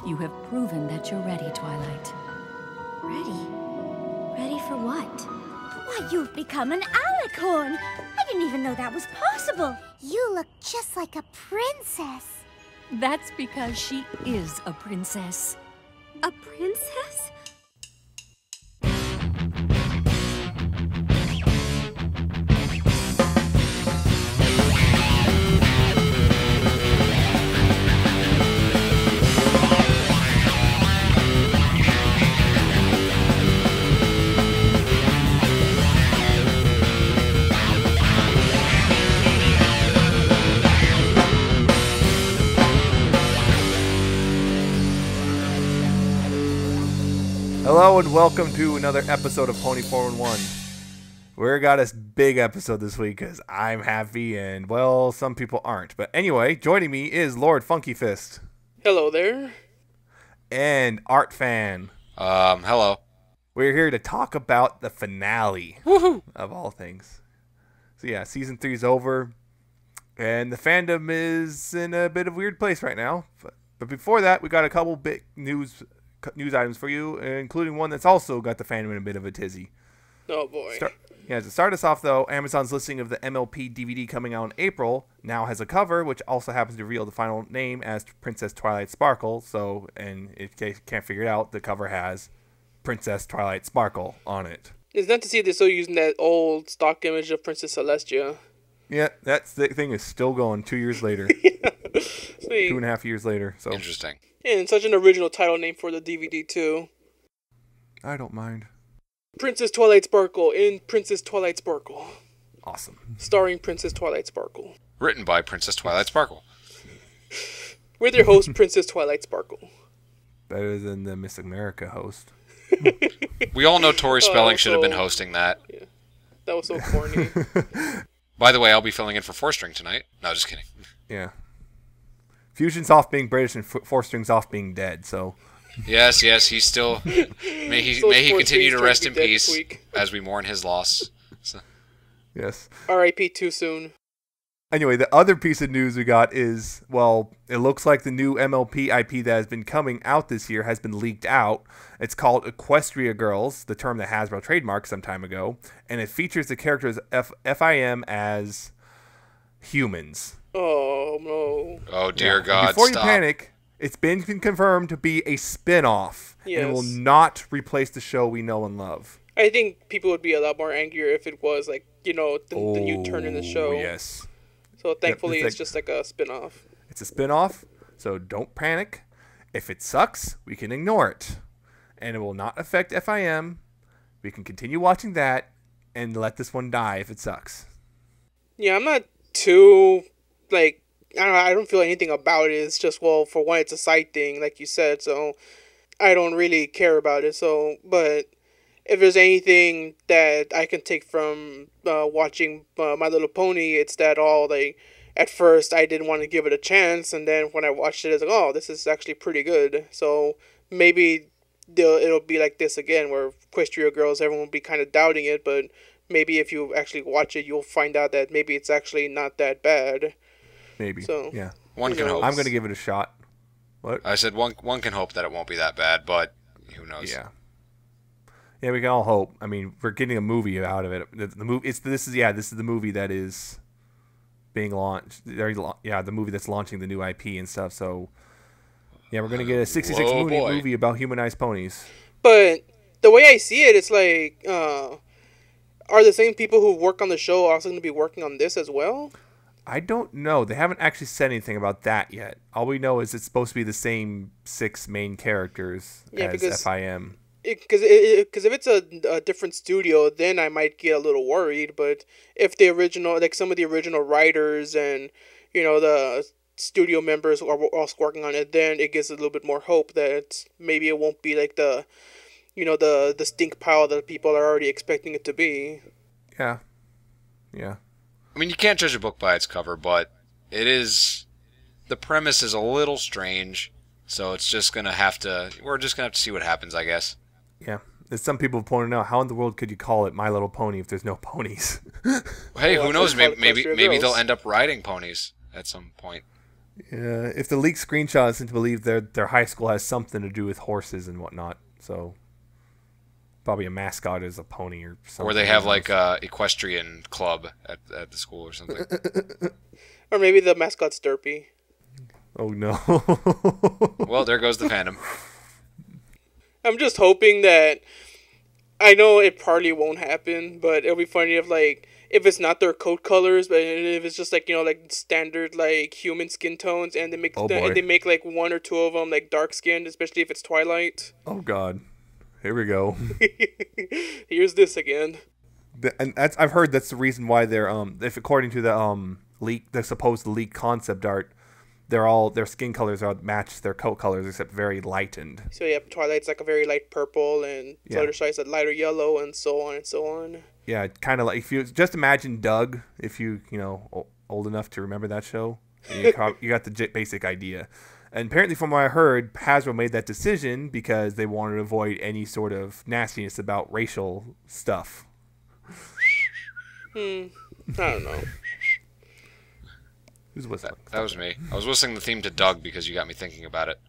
You have proven that you're ready, Twilight. Ready? Ready for what? Why, you've become an Alicorn! I didn't even know that was possible! You look just like a princess. That's because she is a princess. A princess? Hello and welcome to another episode of Pony 411. We got a big episode this week because I'm happy and, well, some people aren't. But anyway, joining me is LordFunkyFist. Hello there. And Artfan. Hello. We're here to talk about the finale. Woohoo! Of all things. So yeah, season 3 is over. And the fandom is in a bit of a weird place right now. But before that, we got a couple big news items for you, including one that's also got the fandom in a bit of a tizzy. Oh boy. To start us off, though, Amazon's listing of the MLP DVD coming out in April now has a cover, which also happens to reveal the final name as Princess Twilight Sparkle. So, and if you can't figure it out, the cover has Princess Twilight Sparkle on it. It's not to see they're still using that old stock image of Princess Celestia. Yeah, that thing is still going 2 years later. Yeah. 2.5 years later. So interesting. And such an original title name for the DVD, too. I don't mind. Princess Twilight Sparkle in Princess Twilight Sparkle. Awesome. Starring Princess Twilight Sparkle. Written by Princess Twilight Sparkle. With your host, Princess Twilight Sparkle. Better than the Miss America host. We all know Tori Spelling should have been hosting that. Yeah, that was so corny. By the way, I'll be filling in for 4-string tonight. No, just kidding. Yeah. Fusion's off being British and 4-string's off being dead, so... Yes, he's still... May he continue to rest in peace as we mourn his loss. So. Yes. R.I.P. too soon. Anyway, the other piece of news we got is, well, it looks like the new MLP IP that has been coming out this year has been leaked out. It's called Equestria Girls, the term that Hasbro trademarked some time ago, and it features the characters FIM as humans. Oh, no. Oh, dear God, Before stop. you panic, it's been confirmed to be a spin-off, yes. and it will not replace the show we know and love. I think people would be a lot more angrier if it was, like, the new turn in the show. Yes. So thankfully, Yep, it's just like a spin-off. It's a spin-off, so don't panic. If it sucks, we can ignore it. And it will not affect FIM. We can continue watching that and let this one die if it sucks. Yeah, I'm not too, like, I don't feel anything about it. It's just, well, for one, it's a side thing, like you said, so I don't really care about it. So, but if there's anything that I can take from watching My Little Pony, it's that at first I didn't want to give it a chance, and then when I watched it, it's like, oh, this is actually pretty good. So maybe it'll be like this again, where Equestria Girls, everyone will be kind of doubting it, but maybe if you actually watch it, you'll find out that maybe it's actually not that bad. Maybe. So, yeah. One can hope. I'm going to give it a shot. What? I said one can hope that it won't be that bad, but who knows? Yeah. Yeah, we can all hope. I mean, we're getting a movie out of it. The movie. This is the movie that is being launched. Yeah, the movie that's launching the new IP and stuff. So, yeah, we're gonna get a 66-minute movie about humanized ponies. But the way I see it, it's like, are the same people who work on the show also going to be working on this as well? I don't know. They haven't actually said anything about that yet. All we know is it's supposed to be the same 6 main characters as FIM. Because if it's a different studio, then I might get a little worried. But if the original, like some of the original writers and, the studio members are also working on it, then it gives a little bit more hope that maybe it won't be like the stink pile that people are already expecting it to be. Yeah. Yeah. I mean, you can't judge a book by its cover, but the premise is a little strange, so we're just gonna have to see what happens, I guess. Yeah. As some people have pointed out, how in the world could you call it My Little Pony if there's no ponies? Hey, who knows? Maybe Girls. they'll end up riding ponies at some point. Yeah, if the leaked screenshot is to believe their high school has something to do with horses and whatnot, so probably a mascot is a pony or something. Or they have like a equestrian club at the school or something. Or maybe the mascot's Derpy. Oh no. Well, there goes the fandom. I'm just hoping that, I know it probably won't happen, but it'll be funny if it's not their coat colors, but if it's just like, like standard like human skin tones, and they make like one or two of them like dark skinned, especially if it's Twilight. Oh god. Here we go. Here's this again. And I've heard that's the reason why they're if according to the supposed leaked concept art, their skin colors match their coat colors except very lightened. So yeah, Twilight's like a very light purple, and Fluttershy's a lighter yellow, and so on and so on. Yeah, kind of like if you just imagine Doug, if you old enough to remember that show, you got the basic idea. And apparently, from what I heard, Hasbro made that decision because they wanted to avoid any sort of nastiness about racial stuff. I don't know. Who's whistling? That was me. I was whistling the theme to Doug because you got me thinking about it.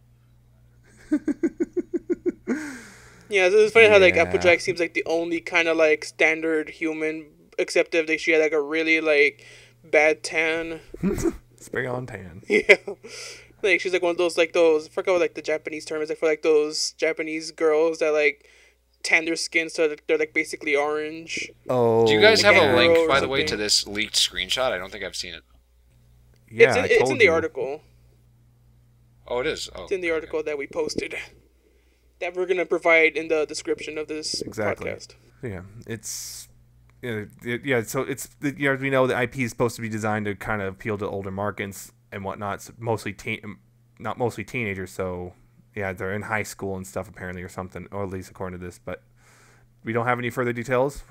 Yeah, it's funny how like Applejack seems like the only kind of like standard human, except if she had like a really like bad tan. Spray on tan. Yeah. Like she's like one of those I forgot what like the Japanese term is, like for like those Japanese girls that like tan their skin so that they're like basically orange. Oh. Do you guys have a link, by the way, to this leaked screenshot? I don't think I've seen it. Yeah, it's in the article. Oh, it is. Oh, it's in the article that we posted, that we're gonna provide in the description of this podcast. Yeah, it's. Yeah, so it's we know the IP is supposed to be designed to kind of appeal to older markets and whatnot. It's not mostly teenagers. So yeah, they're in high school and stuff apparently, or something, or at least according to this. But we don't have any further details.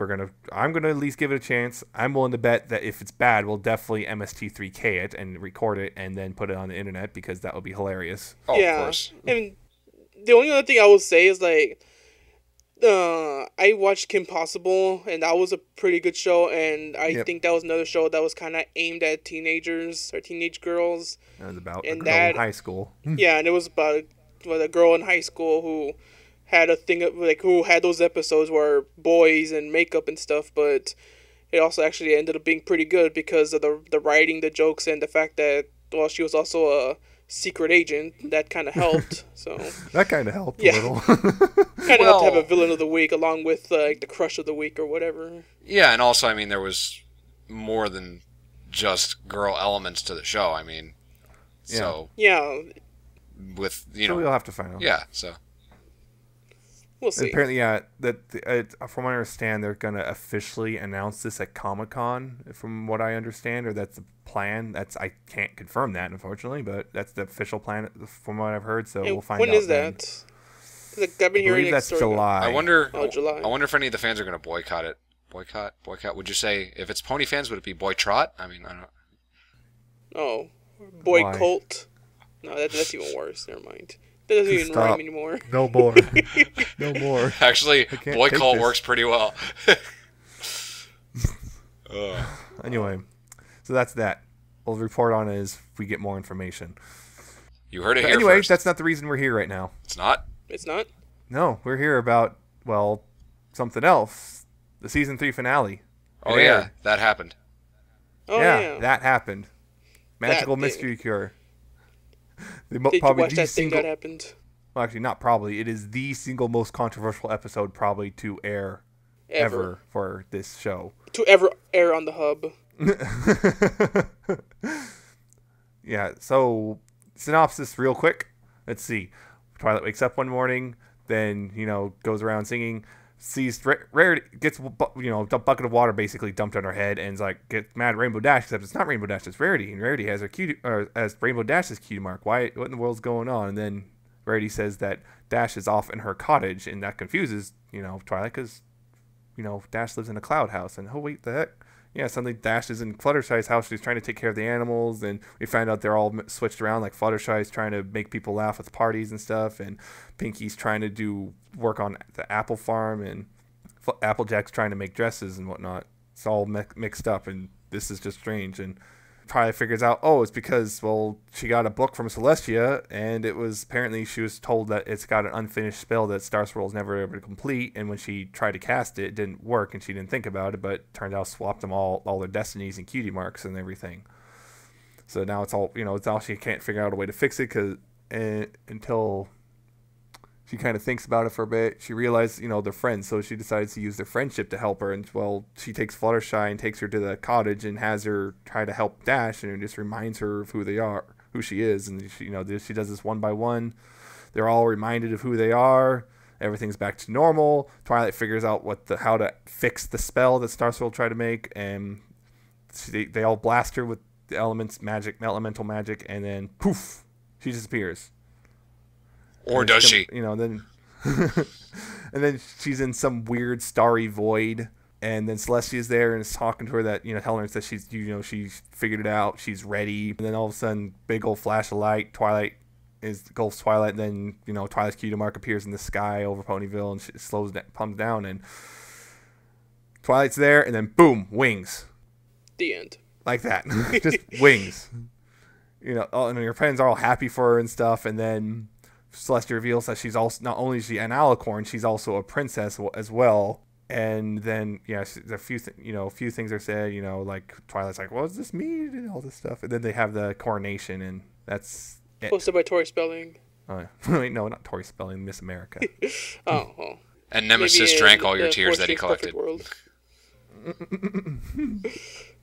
I'm gonna at least give it a chance. I'm willing to bet that if it's bad, we'll definitely MST3K it and record it and then put it on the internet because that would be hilarious. Oh, yeah, of course. And the only other thing I will say is like, I watched Kim Possible, and that was a pretty good show, and I think that was another show that was kind of aimed at teenagers or teenage girls. It was about a girl in high school. Yeah, and it was about a girl in high school who had a thing of, like, who had those episodes where boys and makeup and stuff, but it also actually ended up being pretty good because of the writing, the jokes, and the fact that, well, she was also a secret agent. That kind of helped. So that kind of helped a little. Kind of helped to have a villain of the week along with like the crush of the week or whatever. Yeah, and also, I mean, there was more than just girl elements to the show. I mean, so with so we'll have to find out. Yeah, so we'll see. And apparently, from what I understand, they're gonna officially announce this at Comic-Con. From what I understand, or that's the plan. I can't confirm that, unfortunately, but that's the official plan from what I've heard. So we'll find out. When is that? Like, I've been hearing that's July. I wonder. July. I wonder if any of the fans are going to boycott it. Boycott. Would you say if it's pony fans, would it be boytrot? I mean, I don't. Oh, boycott. No, that's even worse. Never mind. That doesn't even rhyme anymore. No more. No more. Actually, boycott works pretty well. Anyway, so that's that. We'll report on it as we get more information. You heard it here anyway, first. That's not the reason we're here right now. It's not? It's not? No, we're here about, well, something else. The season 3 finale. Oh, yeah. That happened. Oh, yeah. That happened. Magical Mystery Cure. Did you watch that thing that happened? Well, actually, not probably. It is the single most controversial episode probably to air ever for this show. To ever air on the hub. Yeah, so synopsis real quick. Let's see. Twilight wakes up one morning, then, goes around singing, sees Rarity, gets, a bucket of water basically dumped on her head, and is like, gets mad at Rainbow Dash, except it's not Rainbow Dash, it's Rarity, and Rarity has as Rainbow Dash's cutie mark. What in the world's going on? And then Rarity says that Dash is off in her cottage, and that confuses, Twilight, because, Dash lives in a cloud house, and oh, wait, the heck? Yeah, suddenly Dash is in Fluttershy's house. She's trying to take care of the animals, and we find out they're all switched around. Like Fluttershy's trying to make people laugh with parties and stuff, and Pinky's trying to do work on the apple farm, and Applejack's trying to make dresses and whatnot. It's all mixed up, and this is just strange. And Twilight figures out, oh, it's because, well, she got a book from Celestia, and it was apparently she was told that it's got an unfinished spell that Star Swirl's never able to complete, and when she tried to cast it, it didn't work, and she didn't think about it, but it turned out swapped them all their destinies and cutie marks and everything. So now it's all, it's all she can't figure out a way to fix it until she kind of thinks about it for a bit. She realizes, they're friends, so she decides to use their friendship to help her. And, well, she takes Fluttershy and takes her to the cottage and has her try to help Dash, and it just reminds her of who she is. And, she does this one by one. They're all reminded of who they are. Everything's back to normal. Twilight figures out how to fix the spell that Starswirl tried to make, and they all blast her with the elemental magic, and then, poof, she disappears. Or does she? Then and then she's in some weird starry void, and then Celestia's there and is talking to her telling her that she's she's figured it out, she's ready. And then all of a sudden, big old flash of light, Twilight engulfs Twilight, and then Twilight's cutie mark appears in the sky over Ponyville, and she comes down, and Twilight's there, and then boom, wings. The end. Like that, just wings. And your friends are all happy for her and stuff, and then Celestia reveals that she's also not only is she an Alicorn, she's also a princess as well. And then there's a few things are said, like Twilight's like, "What does this mean?" and all this stuff. And then they have the coronation, and that's it. Posted by Tori Spelling. Oh, wait, no, not Tori Spelling, Miss America. Oh, well. And Nemesis drank all your tears that he collected.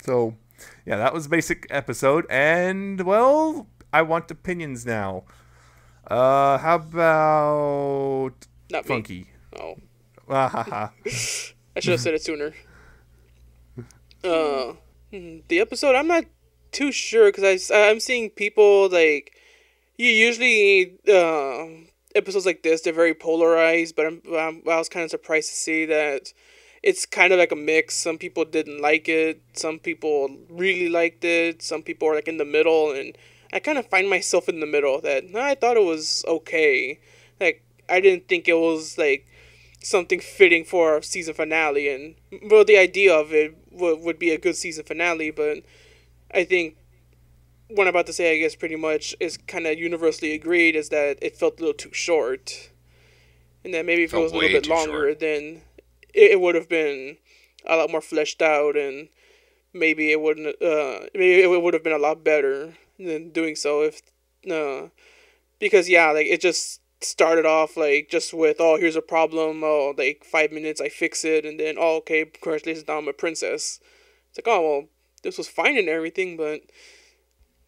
So, yeah, that was a basic episode, and well, I want opinions now. How about Not Funky? Me. Oh. I I should have said it sooner. The episode, I'm not too sure, because I'm seeing people, like, you usually, episodes like this, they're very polarized, but I was kind of surprised to see that it's kind of like a mix. Some people didn't like it, some people really liked it, some people are like in the middle, and I kind of find myself in the middle, that I thought it was okay. Like, I didn't think it was, like, something fitting for a season finale, and, well, the idea of it would be a good season finale, but I think what I'm about to say, I guess, pretty much is kind of universally agreed, is that it felt a little too short, and that maybe if it was a little bit longer, then it would have been a lot more fleshed out, and maybe it wouldn't, maybe it would have been a lot better than doing so if, because, yeah, like, it just started off, like, just with, oh, here's a problem, oh, like, 5 minutes, I fix it, and then, oh, okay, congratulations, now I'm a princess. It's like, oh, well, this was fine and everything, but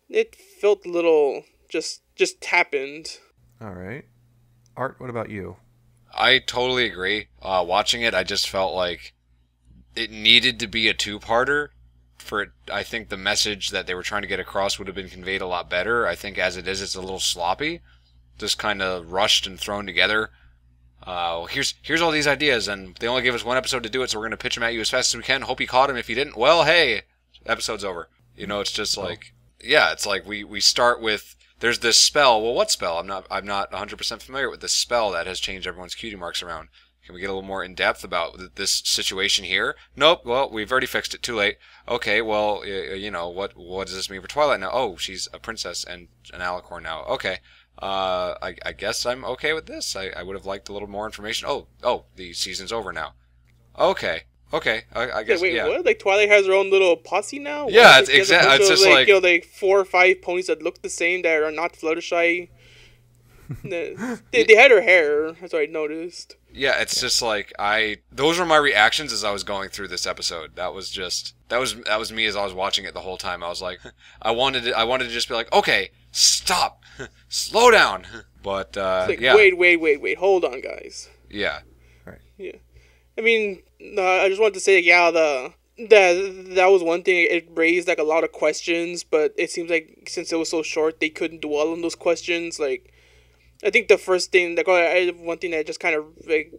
it felt a little, just happened. All right. Art, what about you? I totally agree. Watching it, I just felt like it needed to be a two-parter. I think the message that they were trying to get across would have been conveyed a lot better. I think as it is, it's a little sloppy, just kind of rushed and thrown together. Here's all these ideas, and they only gave us one episode to do it, so we're going to pitch them at you as fast as we can. Hope you caught him. If you didn't, well, hey, episode's over. It's just like, yeah, it's like we start with, there's this spell. Well, what spell? I'm not 100% familiar with this spell that has changed everyone's cutie marks around. Can we get a little more in depth about this situation here? Nope. Well, we've already fixed it. Too late. Okay. Well, what does this mean for Twilight now? Oh, she's a princess and an Alicorn now. Okay. I guess I'm okay with this. I would have liked a little more information. Oh, the season's over now. Okay. I guess. Wait, yeah. what? Like, Twilight has her own little posse now? Yeah, Like, it's exactly. It's just like, like 4 or 5 ponies that look the same that are not Fluttershy. they had her hair. That's what I noticed. Yeah, it's just like those were my reactions as I was going through this episode. That was me as I was watching it the whole time. I was like, I wanted to just be like, okay, stop, slow down. But like, yeah. Wait, hold on, guys. Yeah. Right. Yeah. I mean, I just wanted to say, yeah, that was one thing. It raised like a lot of questions, but it seems like since it was so short, they couldn't dwell on those questions. Like, I think the first thing, like, one thing that I just kind of like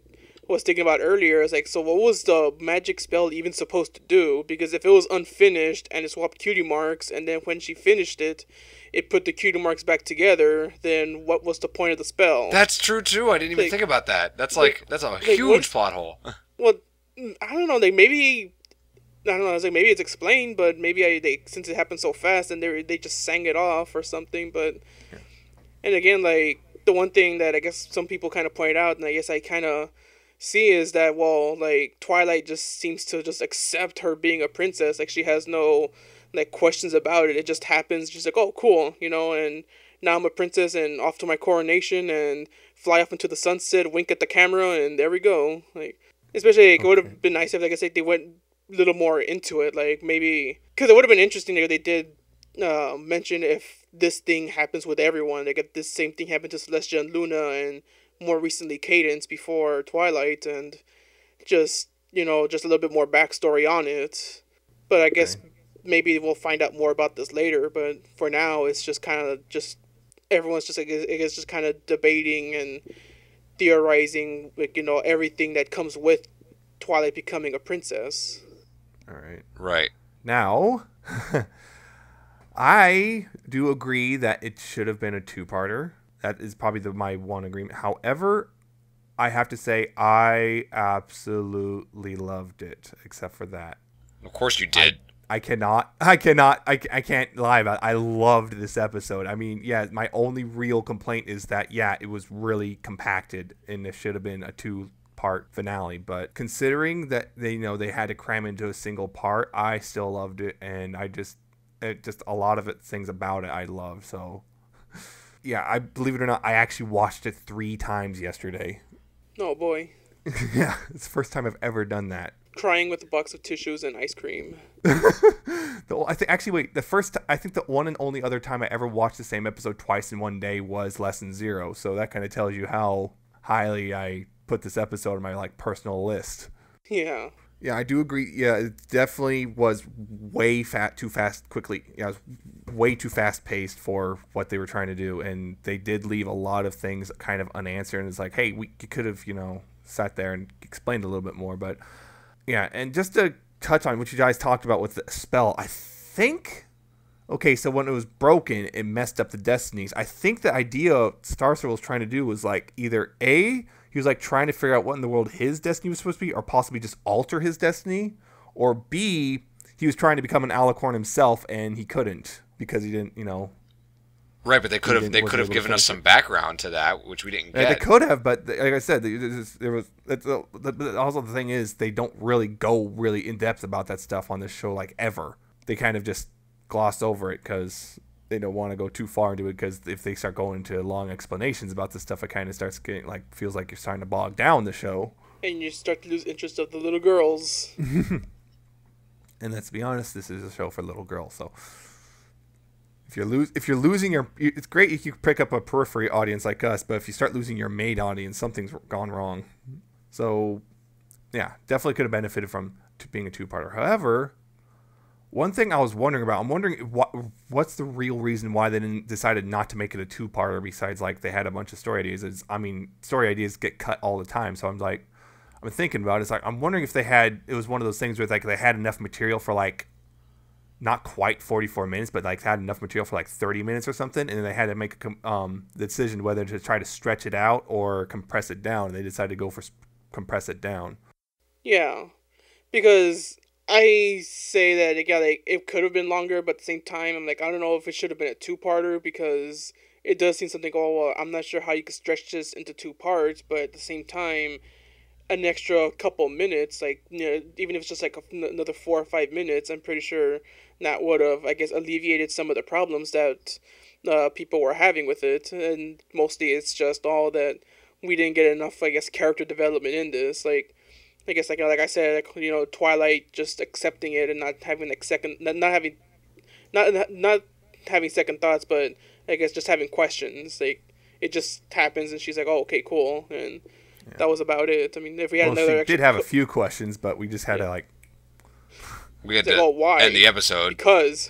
was thinking about earlier is like, so what was the magic spell even supposed to do? Because if it was unfinished and it swapped cutie marks, and then when she finished it, it put the cutie marks back together, then what was the point of the spell? That's true too. I didn't even think about that. That's a huge plot hole. Well, I don't know. Like, maybe I don't know. I was like, maybe it's explained, but maybe they since it happened so fast, and they just sang it off or something. But and again, like the one thing that I guess some people kind of point out, and I guess I kind of see is that, well, like Twilight just seems to just accept her being a princess. Like she has no like questions about it. It just happens. She's like, oh, cool, you know, and now I'm a princess and off to my coronation and fly off into the sunset, wink at the camera, and there we go. Like, especially like, it would have been nice if, like I said, they went a little more into it. Like maybe because it would have been interesting if they did mention if this thing happens with everyone. Like if this same thing happened to Celestia and Luna, and more recently Cadence before Twilight, and just, you know, just a little bit more backstory on it. But I guess maybe we'll find out more about this later. But for now, it's just kind of just everyone's just like, I guess, just kind of debating and theorizing, like, you know, everything that comes with Twilight becoming a princess. All right. Right. Now, I do agree that it should have been a two-parter. That is probably my one agreement. However, I have to say I absolutely loved it, except for that. Of course you did. I can't lie about it. I loved this episode. I mean, yeah, my only real complaint is that, yeah, it was really compacted and it should have been a two-part finale. But considering that they had to cram into a single part, I still loved it, and just a lot of things about it I loved. So, yeah, I believe it or not, I actually watched it 3 times yesterday. Oh boy. Yeah, it's the first time I've ever done that. Crying with a box of tissues and ice cream. I think the one and only other time I ever watched the same episode twice in one day was Lesson 0. So that kind of tells you how highly I put this episode on my like personal list. Yeah. Yeah, I do agree. Yeah, it definitely was way too fast quickly. Yeah, it was way too fast paced for what they were trying to do, and they did leave a lot of things kind of unanswered. And it's like, hey, you could have, sat there and explained a little bit more. But yeah, and just to touch on what you guys talked about with the spell, I think, okay, so when it was broken, it messed up the destinies. I think the idea Starcer was trying to do was like either A, he was like trying to figure out what in the world his destiny was supposed to be, or possibly just alter his destiny, or B, he was trying to become an Alicorn himself and he couldn't because he didn't, Right, but they could have given us some background to that, which we didn't get. They could have, but like I said, there was. Also, the thing is, they don't really go really in depth about that stuff on this show, like ever. They kind of just gloss over it because they don't want to go too far into it. Because if they start going into long explanations about this stuff, it kind of starts getting feels like you're starting to bog down the show, and you start to lose interest of the little girls. And let's be honest, this is a show for little girls, so. If you're losing it's great if you pick up a periphery audience like us, but if you start losing your main audience, something's gone wrong. So, yeah, definitely could have benefited from being a two-parter. However, one thing I was wondering about, I'm wondering what's the real reason why they decided not to make it a two-parter besides like they had a bunch of story ideas. Story ideas get cut all the time, so I'm thinking about it. It's like I'm wondering if it was one of those things where like they had enough material for like not quite 44 minutes, but like had enough material for like 30 minutes or something, and then they had to make the decision whether to try to stretch it out or compress it down, and they decided to go for compress it down. Yeah, because I say that it could have been longer, but at the same time, I'm like, I don't know if it should have been a two-parter, because it does seem something, well, I'm not sure how you could stretch this into 2 parts, but at the same time, an extra couple minutes, like, even if it's just like another 4 or 5 minutes, I'm pretty sure that would have, I guess, alleviated some of the problems that people were having with it. And mostly it's just all that we didn't get enough, I guess, character development in this. Like, I guess, like I said, Twilight just accepting it and not having not having second thoughts, but I guess just having questions. Like, it just happens and she's like, oh, okay, cool, and that was about it. I mean, if we had another... She did have a few questions, but we just had to, We had to why? End the episode. Because...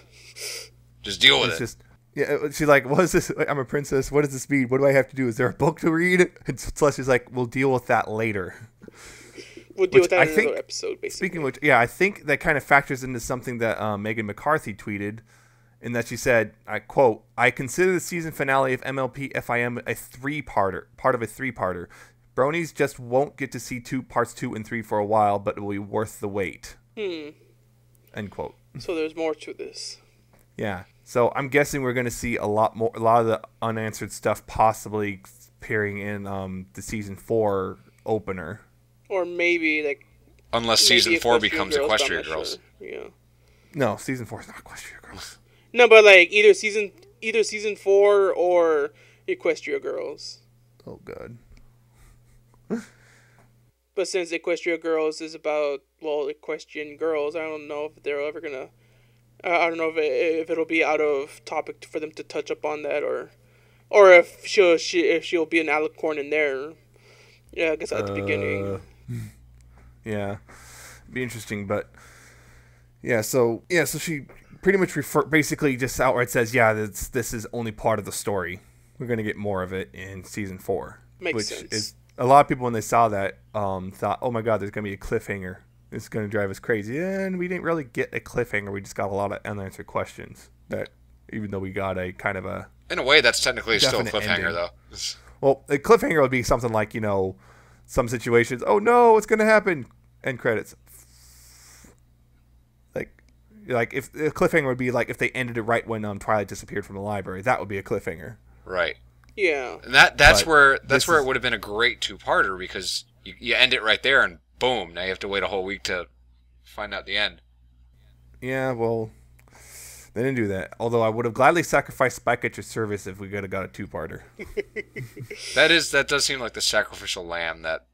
Just deal with it. She's like, what is this? I'm a princess. What does this mean? What do I have to do? Is there a book to read? And Celestia's like, we'll deal with that later. We'll deal with that in another episode, basically. Speaking of which, yeah, I think that kind of factors into something that Megan McCarthy tweeted, in that she said, I quote, "I consider the season finale of MLP FIM a part of a three-parter. Bronies just won't get to see parts 2 and 3 for a while, but it will be worth the wait." End quote. So there's more to this. Yeah. So I'm guessing we're going to see a lot of the unanswered stuff possibly appearing in the season 4 opener. Or maybe like. Unless season 4 becomes Equestria Girls. Sure. Yeah. No, season 4 is not Equestria Girls. No, but like either season 4 or Equestria Girls. Oh god. But since Equestria Girls is about equestrian girls, I don't know if they're ever gonna. I don't know if it'll be out of topic for them to touch up on that, or if she'll be an Alicorn in there. Yeah, I guess at the beginning. Yeah, be interesting, but so she pretty much basically just outright says, this is only part of the story. We're gonna get more of it in season 4, Makes sense. Is a lot of people when they saw that thought, oh my god, there's gonna be a cliffhanger. It's gonna drive us crazy, and we didn't really get a cliffhanger. We just got a lot of unanswered questions. That even though we got a kind of a in a way that's technically still a cliffhanger ending. though. Well, a cliffhanger would be something like some situations. Oh no, what's gonna happen? End credits. Like if a cliffhanger would be like if they ended it right when Twilight disappeared from the library, that would be a cliffhanger. Right. Yeah. And that's where it would have been a great 2-parter because you end it right there and boom, now you have to wait a whole week to find out the end. Yeah, well, they didn't do that. Although I would have gladly sacrificed Spike at your service if we could have got a 2-parter. That does seem like the sacrificial lamb that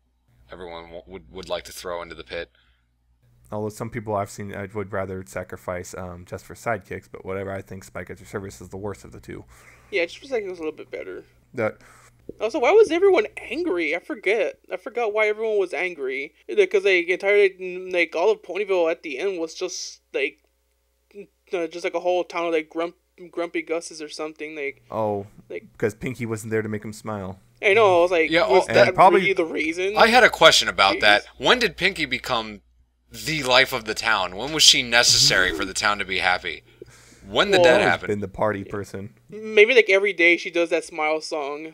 everyone would like to throw into the pit. Although some people I've seen would rather sacrifice just for sidekicks, but whatever. I think Spike at your service is the worst of the two. Yeah, just for a second it was a little bit better. That. Also, why was everyone angry? I forgot why everyone was angry. Because entirely all of Ponyville at the end was just like a whole town of like grumpy Gus's or something. Because Pinky wasn't there to make him smile. I know. I was like, was that probably really the reason? I had a question about that. When did Pinky become the life of the town? When was she necessary for the town to be happy? When did that happen? Been the party person. Maybe like every day she does that smile song.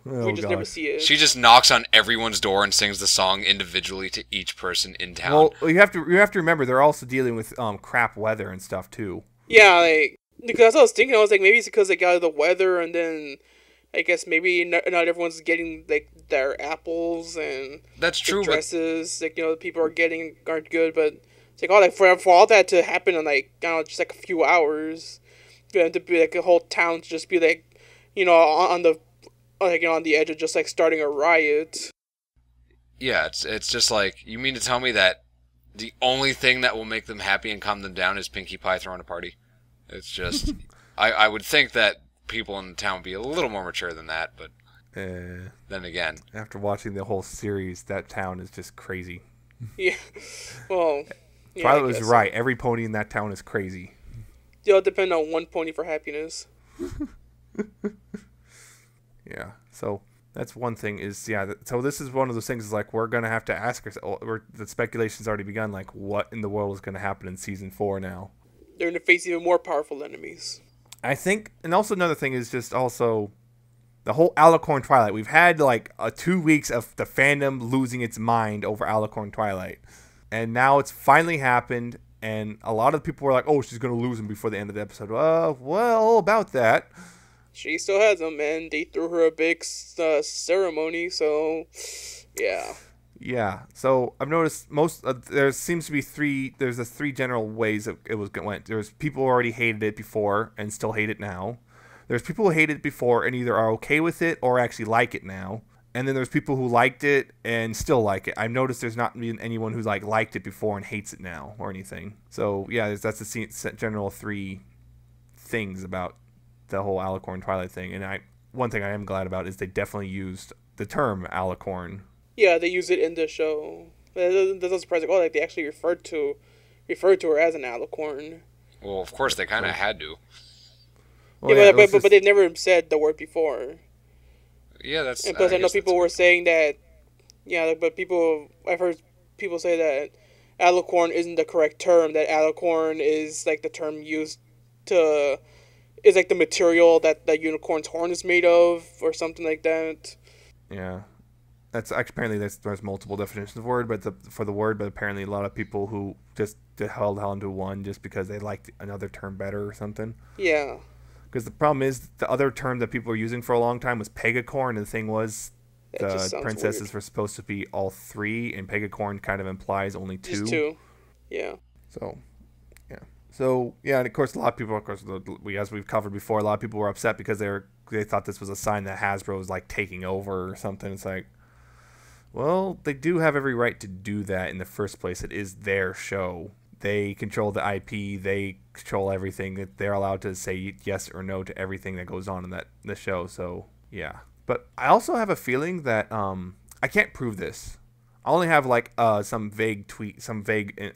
Oh, we just never see it. She just knocks on everyone's door and sings the song individually to each person in town. Well, you have to remember they're also dealing with crap weather and stuff too. Yeah, because I was thinking, I was like, maybe it's because they got the weather, and then I guess maybe not everyone's getting like their apples and that's true. Dresses people aren't good, but it's like for all that to happen in just like a few hours, to be like a whole town to just be like on the edge of just like starting a riot. Yeah, it's just like, you mean to tell me that the only thing that will make them happy and calm them down is Pinkie Pie throwing a party? It's just, I would think that people in the town would be a little more mature than that, but then again, after watching the whole series, that town is just crazy. Yeah, well, yeah, Twilight was right. Every pony in that town is crazy. It'll depend on one pony for happiness. Yeah, so that's one thing so this is one of those things is like we're going to have to ask ourselves, the speculation's already begun, like what in the world is going to happen in season 4 now? They're going to face even more powerful enemies. I think, and also another thing is just also the whole Alicorn Twilight. We've had like 2 weeks of the fandom losing its mind over Alicorn Twilight. And now it's finally happened, and a lot of people were like, oh, she's going to lose him before the end of the episode. Well, about that. She still has him, and they threw her a big ceremony, so yeah. Yeah, so I've noticed there seems to be three general ways it went. There's people who already hated it before and still hate it now. There's people who hated it before and either are okay with it or actually like it now. And then there's people who liked it and still like it. I've noticed there's not been anyone who's liked it before and hates it now or anything. So yeah, that's the general 3 things about the whole Alicorn Twilight thing. And one thing I am glad about is they definitely used the term Alicorn. Yeah, they use it in the show. That doesn't surprise me. They actually referred to her as an Alicorn. Well, of course they kind of had to. Well, yeah, but they've never said the word before. Yeah, that's. And plus, I know people were saying that. Yeah, but I've heard people say that Alicorn isn't the correct term. That Alicorn is like the term used to. Is like the material that unicorn's horn is made of, or something like that. Yeah. That's actually, apparently there's multiple definitions of word, but for the word, but apparently a lot of people who just held on to one just because they liked another term better or something. Yeah. Because the problem is the other term that people were using for a long time was pegacorn, and the thing was the princesses weird. were supposed to be all three, and pegacorn kind of implies only two. Just two. Yeah. So yeah, and of course a lot of people, as we've covered before, a lot of people were upset because they thought this was a sign that Hasbro was like taking over or something. It's like, well, they do have every right to do that in the first place. It is their show. They control the IP. They control everything. They're allowed to say yes or no to everything that goes on in the show. So yeah, but I also have a feeling that I can't prove this. I only have like some vague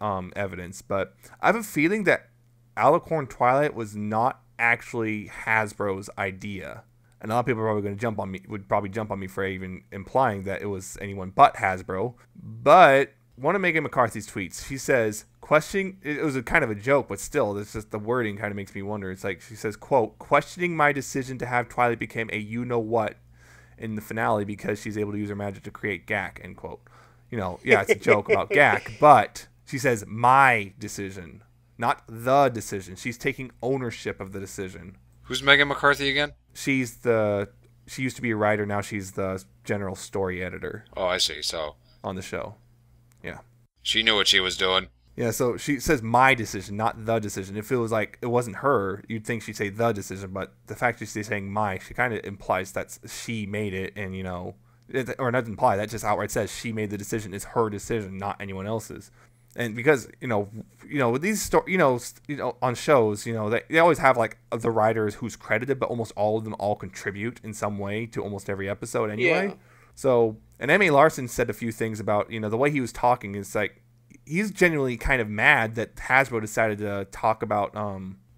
evidence, but I have a feeling that Alicorn Twilight was not actually Hasbro's idea. And a lot of people are probably going to jump on me for even implying that it was anyone but Hasbro. But one of Megan McCarthy's tweets, she says, it was a kind of a joke, but still, it's just the wording kind of makes me wonder. It's like, she says, quote, questioning my decision to have Twilight become a you-know-what in the finale because she's able to use her magic to create Gak, end quote. You know, yeah, it's a joke about Gak, but she says my decision, not the decision. She's taking ownership of the decision. Who's Megan McCarthy again? She used to be a writer, now she's the general story editor. Oh, I see. So on the show. Yeah. She knew what she was doing. Yeah, so she says my decision, not the decision. If it was like it wasn't her, you'd think she'd say the decision, but the fact that she's saying my, she kind of implies that she made it, and or not imply, that just outright says she made the decision. It's her decision, not anyone else's. And because with these on shows, they always have like the writers who's credited, but almost all of them all contribute in some way to almost every episode anyway. Yeah. So, and M.A. Larson said a few things about the way he was talking is like he's genuinely kind of mad that Hasbro decided to talk about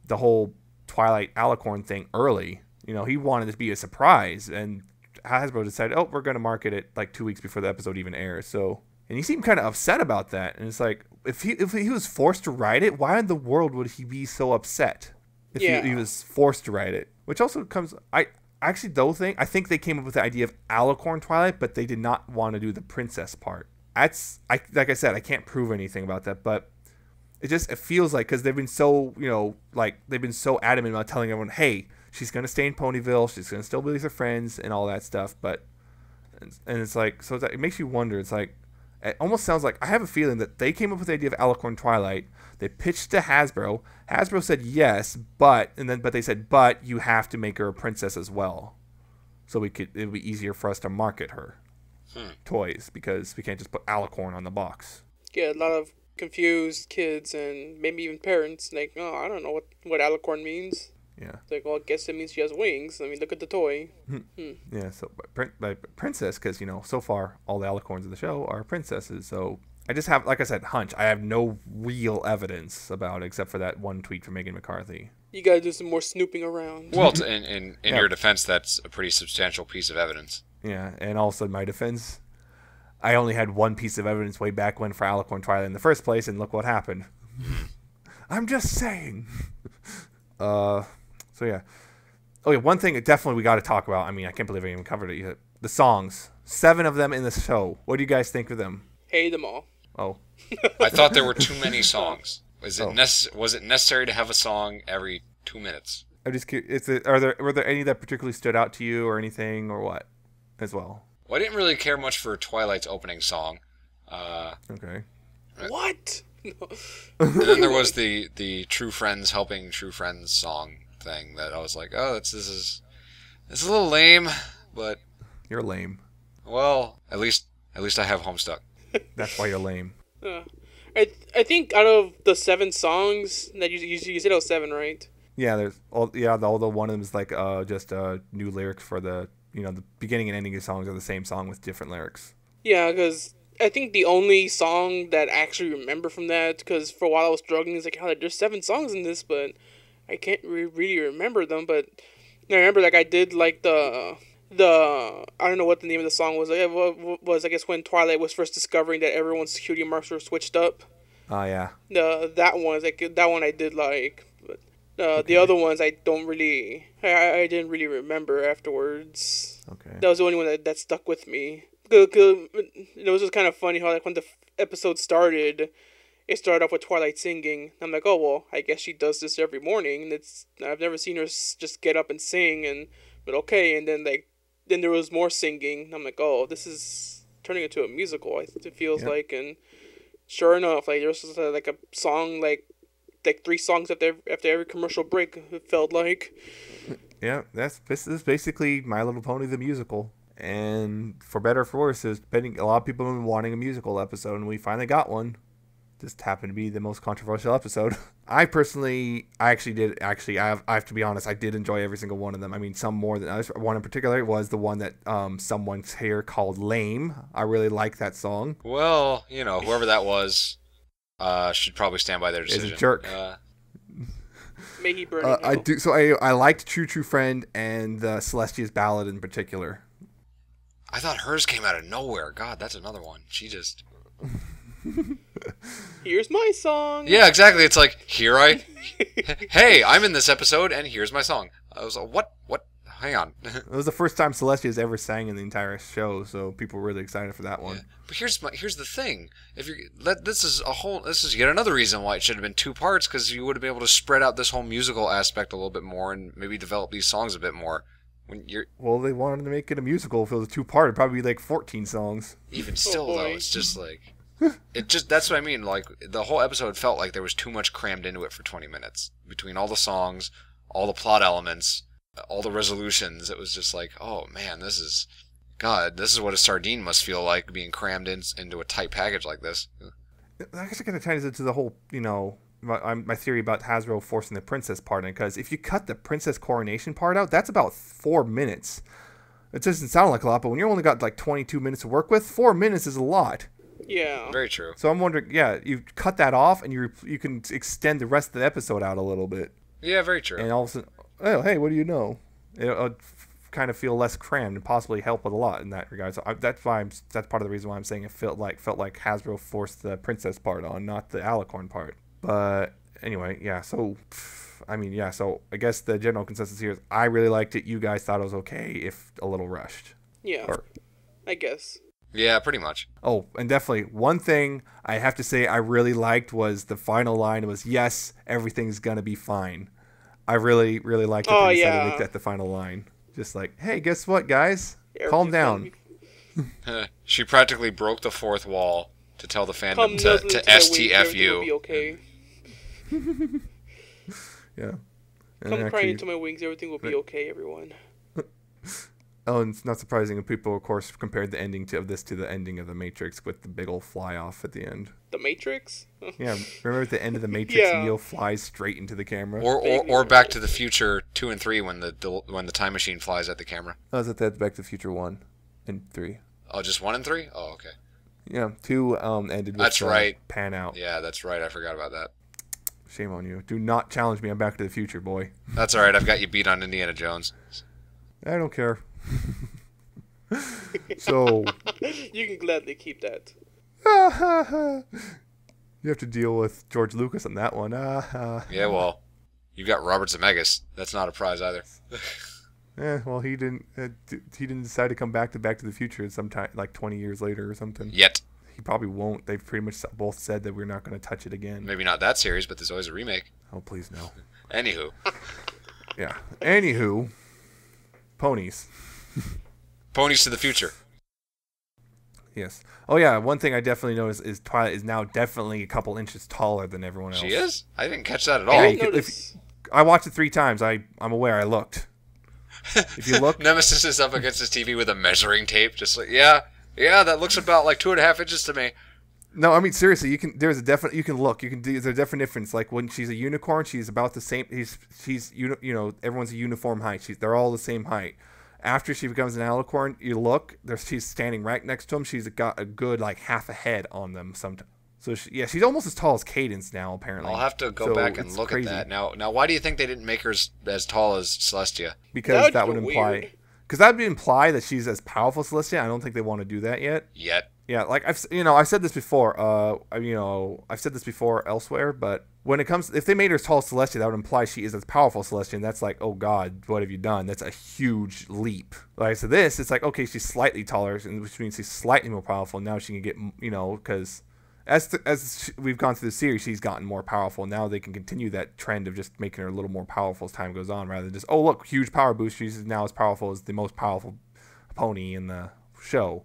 the whole Twilight Alicorn thing early. He wanted it to be a surprise, and Hasbro decided, we're going to market it like 2 weeks before the episode even airs. So. And he seemed kind of upset about that. And it's like, if he was forced to write it, why in the world would he be so upset if he was forced to write it? Which also comes, I think they came up with the idea of Alicorn Twilight, but they did not want to do the princess part. Like I said, I can't prove anything about that, but it feels like, because they've been so, they've been so adamant about telling everyone, hey, she's going to stay in Ponyville, she's going to still be with her friends and all that stuff, but, and it's like, so it makes you wonder, it's like, it almost sounds like I have a feeling that they came up with the idea of Alicorn Twilight. They pitched to Hasbro. Hasbro said yes, but they said, but you have to make her a princess as well, so it would be easier for us to market her toys, because we can't just put Alicorn on the box. Yeah, a lot of confused kids and maybe even parents like, oh, I don't know what Alicorn means. Yeah. It's like, well, I guess it means she has wings. I mean, look at the toy. Yeah, so princess, because, so far all the Alicorns in the show are princesses. So I just have, like I said, hunch. I have no real evidence about it except for that one tweet from Megan McCarthy. You gotta do some more snooping around. Well, in your defense, that's a pretty substantial piece of evidence. Yeah, and also in my defense, I only had one piece of evidence way back when for Alicorn Twilight in the first place, and look what happened. I'm just saying. So yeah. Oh yeah, one thing that definitely we got to talk about. I mean, I can't believe I even covered it yet. The songs. 7 of them in the show. What do you guys think of them? Hate them all. Oh. I thought there were too many songs. Was it necessary to have a song every 2 minutes? I'm just curious. Were there any that particularly stood out to you or anything, or what as well? Well, I didn't really care much for Twilight's opening song. Okay. What? And then there was the True Friends Helping True Friends song thing that I was like, oh, this is a little lame, but you're lame. Well, at least I have Homestuck. That's why you're lame. I think out of the 7 songs that you said it was 7, right? Yeah, although one of them is like just new lyrics for the the beginning and ending of songs are the same song with different lyrics. Yeah, because I think the only song that I actually remember from that, because for a while I was struggling, it's like, oh, there's 7 songs in this, but I can't really remember them. But I remember, like, I did like the I don't know what the name of the song was. It was, I guess, when Twilight was first discovering that everyone's security marks were switched up. Oh yeah. That one I did like, but the other ones I don't really, I didn't really remember afterwards. Okay. That was the only one that stuck with me. It was just kind of funny how like when the episode started, it started off with Twilight singing. I'm like, oh well, I guess she does this every morning. And I've never seen her just get up and sing, but okay. And then there was more singing. I'm like, oh, this is turning into a musical. It feels like, and sure enough, like there was just like a song, like 3 songs after every commercial break. It felt like. Yeah, this is basically My Little Pony the musical. And for better or for worse, a lot of people have been wanting a musical episode, and we finally got one. Just happened to be the most controversial episode. I have to be honest, I did enjoy every single one of them. I mean, some more than others. One in particular was the one that someone's here called Lame. I really like that song. Well, whoever that was should probably stand by their decision. Is a jerk. May he burn I do. So I liked True True Friend and Celestia's Ballad in particular. I thought hers came out of nowhere. God, that's another one. She just... Here's my song. Yeah, exactly. It's like, hey, I'm in this episode, and here's my song. I was like, what? Hang on. It was the first time Celestia's ever sang in the entire show, so people were really excited for that one. Yeah. But here's the thing: this is yet another reason why it should have been 2 parts, because you would have been able to spread out this whole musical aspect a little bit more, and maybe develop these songs a bit more. Well, they wanted to make it a musical. If it was a 2-part, it'd probably be like 14 songs. Even still, though, it's just like that's what I mean. Like the whole episode felt like there was too much crammed into it for 20 minutes between all the songs, all the plot elements, all the resolutions. It was just like, oh man, this is what a sardine must feel like, being crammed into a tight package like this. I guess it kind of ties into the whole, my theory about Hasbro forcing the princess part in, because if you cut the princess coronation part out, that's about 4 minutes. It doesn't sound like a lot, but when you're only got like 22 minutes to work with, 4 minutes is a lot. Yeah. Very true. So I'm wondering, you cut that off and you can extend the rest of the episode out a little bit. Yeah, very true. And all of a sudden, oh, hey, what do you know? It'll kind of feel less crammed and possibly help with a lot in that regard. So that's part of the reason why I'm saying it felt like Hasbro forced the princess part on, not the Alicorn part. But anyway, yeah. So so I guess the general consensus here is I really liked it. You guys thought it was okay, if a little rushed. Yeah, I guess. Yeah, pretty much. Oh, and definitely one thing I have to say I really liked was the final line was, "Yes, everything's gonna be fine." I really, really liked it. Oh, They yeah. to make that the final line. Just like, hey, guess what, guys? Calm down. She practically broke the 4th wall to tell the fandom Come to STFU. Be okay. Yeah. Come crying into my wings. Everything will be okay, everyone. Oh, and it's not surprising if people, of course, compared the ending of this to the ending of The Matrix with the big old fly-off at the end. The Matrix? Yeah, remember at the end of The Matrix, Yeah. Neo flies straight into the camera? Or Back to the Future 2 and 3 when the time machine flies at the camera. Oh, is that Back to the Future 1 and 3? Oh, just 1 and 3? Oh, okay. Yeah, 2 ended with That's right. pan out. Yeah, that's right. I forgot about that. Shame on you. Do not challenge me on Back to the Future, boy. That's all right. I've got you beat on Indiana Jones. I don't care. So You can gladly keep that. you have to deal with George Lucas on that one. Yeah, well, you've got Robert Zemeckis. That's not a prize either. Well, he didn't decide to come back to the Future sometime like 20 years later or something. Yet. He probably won't. They've pretty much both said that we're not going to touch it again. Maybe not that series, but there's always a remake. Oh, please no. Anywho. Yeah. Anywho, ponies. Ponies to the future. Yes. Oh yeah. One thing I definitely noticed is Twilight is now definitely a couple inches taller than everyone else. She is? I didn't catch that at all. Yeah, I watched it 3 times. I'm aware. I looked. If you look, Nemesis is up against his TV with a measuring tape, just like, yeah, that looks about like 2.5 inches to me. No, I mean seriously. You can look. There's a definite difference. Like when she's a unicorn, she's about the same. She's everyone's a uniform height. They're all the same height. After she becomes an alicorn, you look. She's standing right next to him. She's got a good like half a head on them. Sometimes. So she's almost as tall as Cadence now. Apparently, I'll have to go back and look crazy. at that. Now, why do you think they didn't make her as tall as Celestia? Because that would imply. Because that would imply that she's as powerful as Celestia. I don't think they want to do that yet. Yeah, like I've said this before. I've said this before elsewhere, but when it comes, if they made her as tall as Celestia, that would imply she is as powerful as Celestia, and that's like, oh god, what have you done? That's a huge leap. Like, so this, it's like, okay, she's slightly taller, which means she's slightly more powerful. Now she can get, because as we've gone through the series, she's gotten more powerful. Now they can continue that trend of just making her a little more powerful as time goes on, rather than just, oh look, huge power boost. She's now as powerful as the most powerful pony in the show.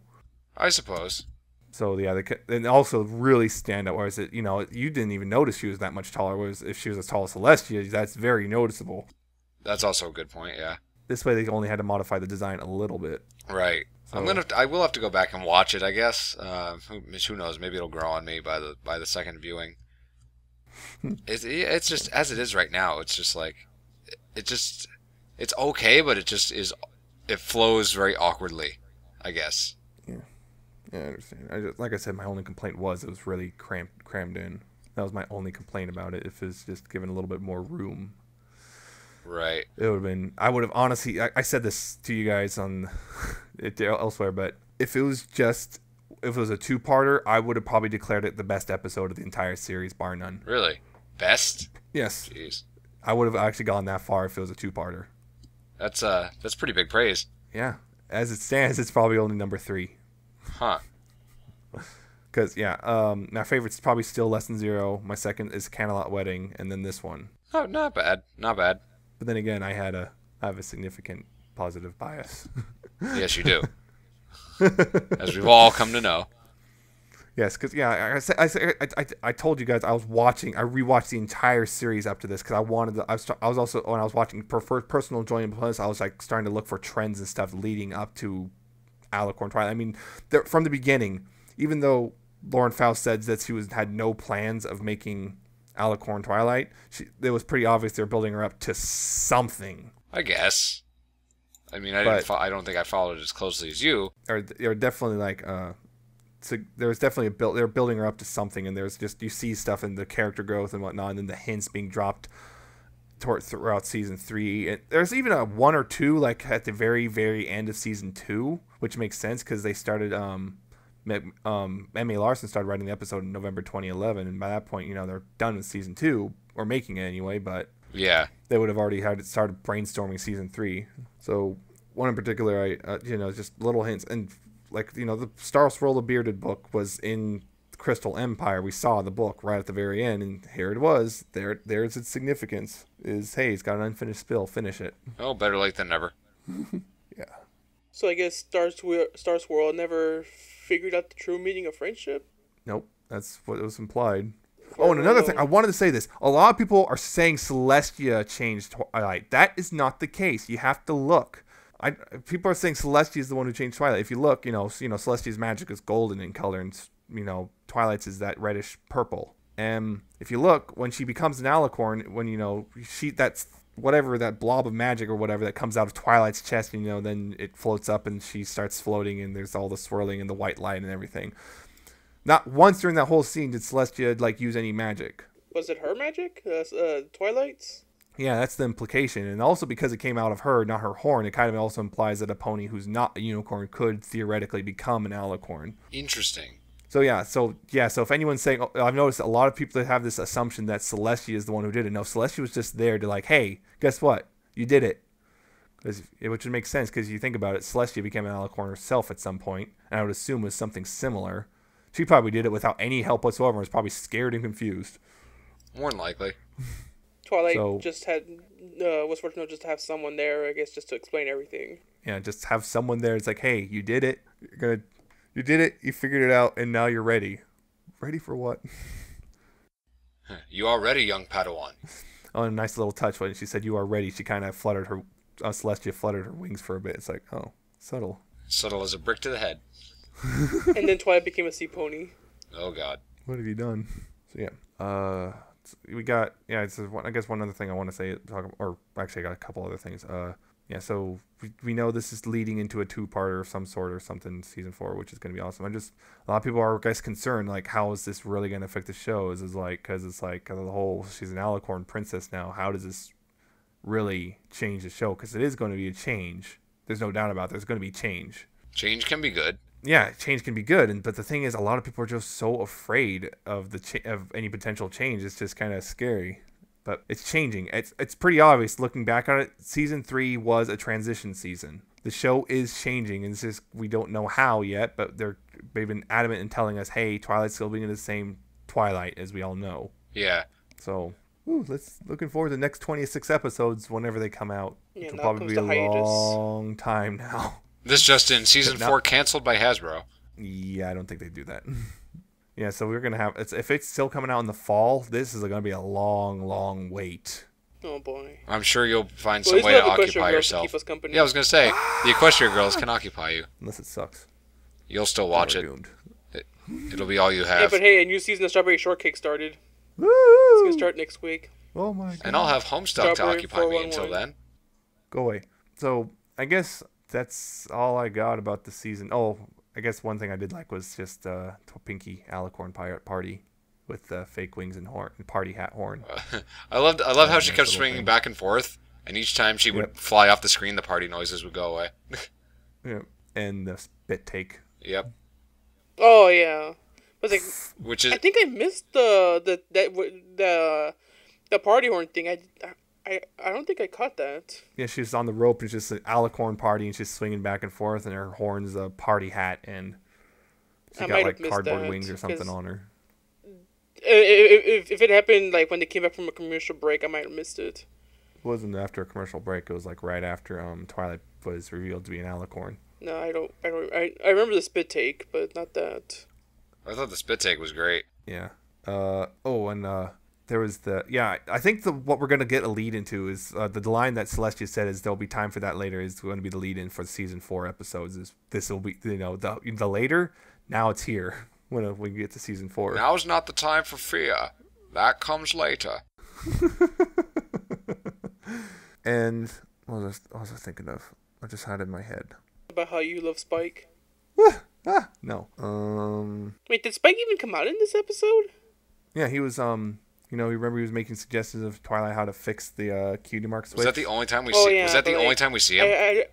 I suppose. So yeah, and also really stand out. Whereas you didn't even notice she was that much taller. Whereas if she was as tall as Celestia, that's very noticeable. That's also a good point. Yeah. This way, they only had to modify the design a little bit. Right. So, I will have to go back and watch it, I guess. Who knows? Maybe it'll grow on me by the second viewing. It's just as it is right now. It's just like it's okay, but it just is. It flows very awkwardly, I guess. Yeah, I understand. Like I said, my only complaint was it was really crammed in. That was my only complaint about it. If it was just given a little bit more room, right? It would have been. I would have honestly. I said this to you guys on it elsewhere, but if it was a 2-parter, I would have probably declared it the best episode of the entire series, bar none. Really, best? Yes. Jeez. I would have actually gone that far if it was a 2-parter. That's pretty big praise. Yeah. As it stands, it's probably only number 3. Huh. Because, my favorite's probably still Less Than Zero. My second is Canalot Wedding, and then this one. Oh, not bad. Not bad. But then again, I have a significant positive bias. Yes, you do. As we've all come to know. Yes, because, I told you guys I rewatched the entire series up to this because I was also, when I was watching for personal enjoyment, I was like starting to look for trends and stuff leading up to Alicorn Twilight. I mean, from the beginning, even though Lauren Faust said that she had no plans of making Alicorn Twilight, it was pretty obvious they were building her up to something. I guess. I mean, I don't think I followed it as closely as you. They're definitely like, so there's definitely they're building her up to something, and there's just, you see stuff in the character growth and whatnot, and then the hints being dropped throughout season 3. And there's even a 1 or 2 like at the very, very end of season 2, which makes sense because they started Emmy Larson started writing the episode in November 2011, and by that point, they're done with season 2 or making it anyway. But yeah, they would have already started brainstorming season 3. So one in particular, just little hints, and like the Star Swirl the Bearded book was in Crystal Empire. We saw the book right at the very end, and here it was. There's its significance. Is, hey, it's got an unfinished spill. Finish it. Oh, better late than never. Yeah. So I guess Star Swirl never figured out the true meaning of friendship? Nope. That's what was implied. Oh, and another thing, I wanted to say this. A lot of people are saying Celestia changed Twilight. That is not the case. You have to look. People are saying Celestia is the one who changed Twilight. If you look, Celestia's magic is golden in color, and Twilight's is that reddish purple. And if you look, when she becomes an Alicorn, when that's whatever, that blob of magic or whatever that comes out of Twilight's chest, then it floats up and she starts floating, and there's all the swirling and the white light and everything. Not once during that whole scene did Celestia use any magic. Was it her magic? Twilight's? Yeah, that's the implication. And also because it came out of her, not her horn, it kind of also implies that a pony who's not a unicorn could theoretically become an Alicorn. Interesting. So if anyone's saying, I've noticed a lot of people that have this assumption that Celestia is the one who did it. No, Celestia was just there to hey, guess what? You did it. Which would make sense because you think about it, Celestia became an Alicorn herself at some point, and I would assume it was something similar. She probably did it without any help whatsoever and was probably scared and confused. More than likely. Twilight just was fortunate enough just to have someone there, I guess, just to explain everything. Yeah, just have someone there. It's like, hey, you did it. You did it. You figured it out, and now you're ready. Ready for what? You are ready, young Padawan. Oh, a nice little touch when she said, "You are ready." She kind of fluttered her. Celestia fluttered her wings for a bit. It's like, oh, subtle. Subtle as a brick to the head. And then Twilight became a sea pony. Oh God. What have you done? So yeah. We got, I guess one other thing I want to say, or actually I got a couple other things. So we know this is leading into a 2-parter of some sort or something, season 4, which is going to be awesome. A lot of people are, concerned, how is this really going to affect the show? Because it's the whole, she's an Alicorn princess now. How does this really change the show? Because it is going to be a change. There's no doubt about it. There's going to be change. Change can be good. yeah, change can be good, but the thing is, a lot of people are just so afraid of of any potential change. It's just kind of scary. But it's changing. It's pretty obvious looking back on it. Season 3 was a transition season. The show is changing, and it's just we don't know how yet. But they've been adamant in telling us, hey, Twilight's still being the same Twilight as we all know. Yeah. So, looking forward to the next 26 episodes whenever they come out. Yeah, It'll now probably comes be the a hiatus. long time now. This just in, season 4 canceled by Hasbro. Yeah, I don't think they do that. Yeah, so we're gonna have if it's still coming out in the fall, this is gonna be a long wait. Oh boy. I'm sure you'll find Well, some way to Equestria occupy Girls to yourself. keep us company. Yeah, I was gonna say the Equestria Girls can occupy you. Unless it sucks. You'll still watch it. Doomed. It'll be all you have. Yeah, but hey, a new season of Strawberry Shortcake started. Woo! It's gonna start next week. Oh my god. And I'll have Homestuck to Strawberry occupy me until 411. then. Go away. So I guess that's all I got about the season. Oh, I guess one thing I did like was just Pinky Alicorn pirate party with fake wings and party hat horn. I love how she nice kept little swinging thing. back and forth, and each time she would Yep. fly off the screen, the party noises would go away. Yeah, and the spit take. Yep. Oh yeah. I was like, Which is I think I missed the party horn thing. I don't think I caught that. Yeah, she's on the rope and it's just an Alicorn party and she's swinging back and forth and her horn's a party hat and she I got might like have missed cardboard that, wings or something 'cause on her. If it happened like when they came back from a commercial break, I might have missed it. It wasn't after a commercial break. It was like right after Twilight was revealed to be an Alicorn. No, I remember the spit take, but not that. I thought the spit take was great. Yeah. There was I think what we're gonna get a lead into is the line that Celestia said is there'll be time for that later is going to be the lead in for season 4 episodes. Is this will be the later now it's here when we get to season 4. Now's not the time for fear. That comes later. And what was I thinking of? I just had it in my head. About how you love Spike. No. Wait, did Spike even come out in this episode? Yeah, he was you remember he was making suggestions of Twilight how to fix the cutie mark switch. Was that the only time we Oh, see? yeah, Was that the but, only like, time we see him?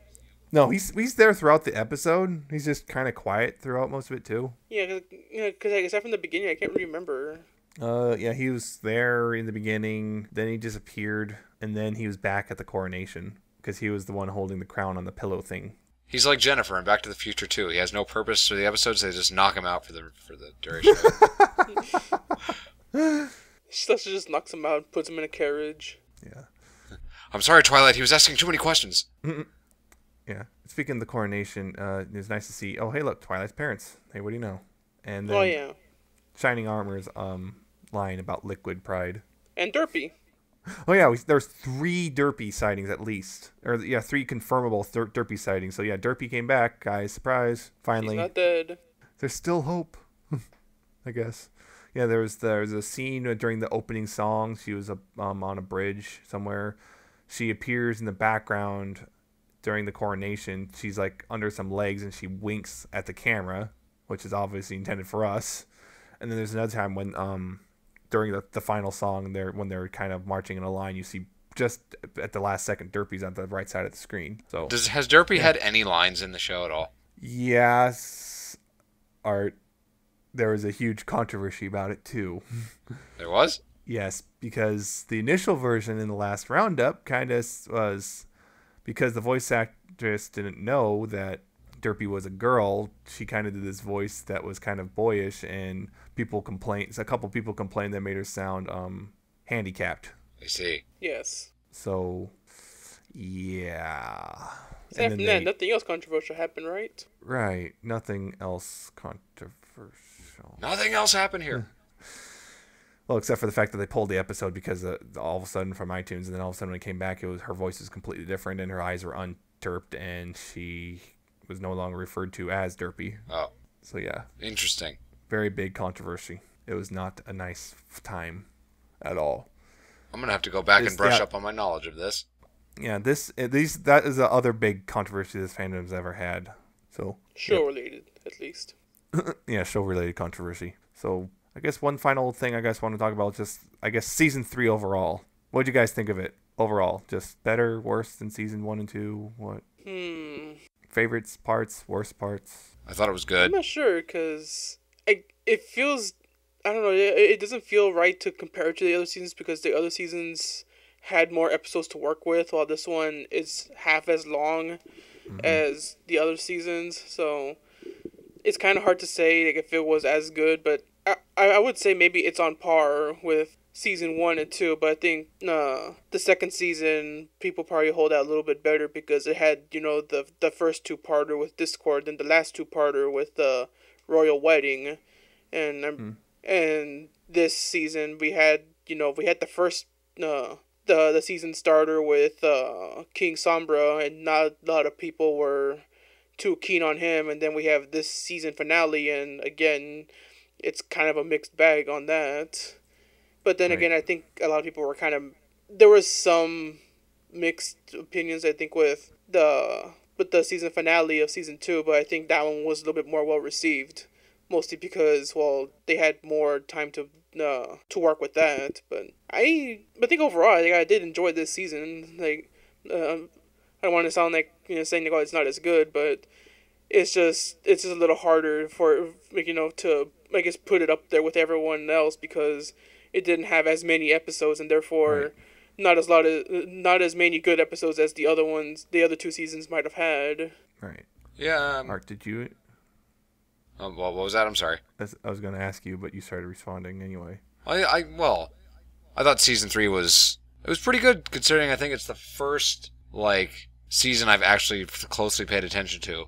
No, he's there throughout the episode. He's just kind of quiet throughout most of it too. Yeah, because aside from the beginning, I can't really remember. Yeah, he was there in the beginning, then he disappeared, and then he was back at the coronation because he was the one holding the crown on the pillow thing. He's like Jennifer in Back to the Future 2. He has no purpose for the episodes. They just knock him out for the duration of it. Celestia just knocks him out and puts him in a carriage. Yeah. I'm sorry, Twilight. He was asking too many questions. Yeah. Speaking of the coronation, it was nice to see. Oh, hey, look, Twilight's parents. Hey, what do you know? And then Oh yeah, Shining Armor's line about liquid pride. and Derpy. Oh yeah, there's 3 Derpy sightings at least, or 3 confirmable Derpy sightings. So yeah, Derpy came back, guys. Surprise! Finally, He's not dead. there's still hope, I guess. Yeah, there was a scene during the opening song. She was on a bridge somewhere. She appears in the background during the coronation. She's like under some legs and she winks at the camera, which is obviously intended for us. And then there's another time when during the final song when they're kind of marching in a line, you see just at the last second Derpy's on the right side of the screen. So Has Derpy had any lines in the show at all? yes, Art. There was a huge controversy about it too. There was? Yes, because the initial version in the last roundup kind of was because the voice actress didn't know that Derpy was a girl. She kind of did this voice that was kind of boyish, and people complained. A couple people complained that made her sound handicapped. I see. Yes. So, yeah. Aside from that, nothing else controversial happened, right? Right. Nothing else controversial. Nothing else happened here. Well, except for the fact that they pulled the episode because all of a sudden from iTunes, and then all of a sudden when it came back, her voice was completely different, and her eyes were unterped, and she was no longer referred to as Derpy. Oh. So yeah, Interesting. very big controversy. It was not a nice time at all. I'm going to have to go back and brush up on my knowledge of this. Yeah, that is the other big controversy this fandom's ever had. So Show related, at least. yeah, show related controversy. So I guess one final thing I guess want to talk about just season 3 overall. What did you guys think of it overall? Just better, worse than season 1 and 2? What? Favorites, parts, worst parts? I thought it was I'm good. not sure because it feels, I don't know, it doesn't feel right to compare it to the other seasons because the other seasons had more episodes to work with, while this one is half as long as the other seasons. So it's kind of hard to say like, if it was as good, but I would say maybe it's on par with season 1 and 2, but I think the second season people probably hold out a little bit better because it had, you know, the first two-parter with Discord and the last two-parter with the Royal Wedding, and and this season we had, you know, we had the first the season starter with King Sombra, and not a lot of people were too keen on him, and then we have this season finale, and again it's kind of a mixed bag on that. But then again, I think a lot of people were kind of, there was some mixed opinions, I think, with the season finale of season 2, but I think that one was a little bit more well received, mostly because, well, they had more time to work with that. But I think overall, I think I did enjoy this season. Like, I don't want to sound like, you know, saying, oh, it's not as good, but it's just a little harder for, you know, to, I guess, put it up there with everyone else because it didn't have as many episodes, and therefore not as many good episodes as the other two seasons might have had. Right. Yeah. Art, did you? What was that? I'm sorry. I was going to ask you, but you started responding anyway. I thought season 3 was pretty good considering I think it's the first season I've actually closely paid attention to.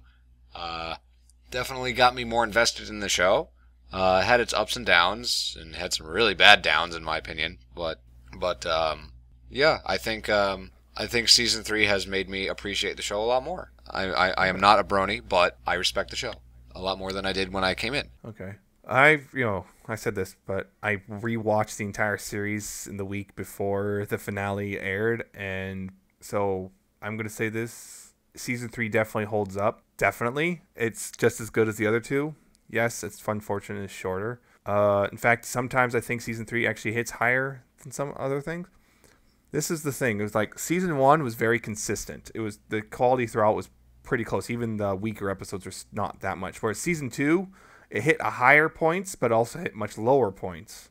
Definitely got me more invested in the show. Had its ups and downs, and had some really bad downs in my opinion. But yeah, I think season 3 has made me appreciate the show a lot more. I am not a brony, but I respect the show a lot more than I did when I came in. Okay. I said this, but I rewatched the entire series in the week before the finale aired, and so I'm going to say this. Season 3 definitely holds up. Definitely. It's just as good as the other two. Yes, it's unfortunate it's shorter. In fact, sometimes I think season 3 actually hits higher than some other things. This is the thing. It was like season 1 was very consistent. It was, the quality throughout was pretty close. Even the weaker episodes were not that much. Whereas season 2, it hit a higher points, but also hit much lower points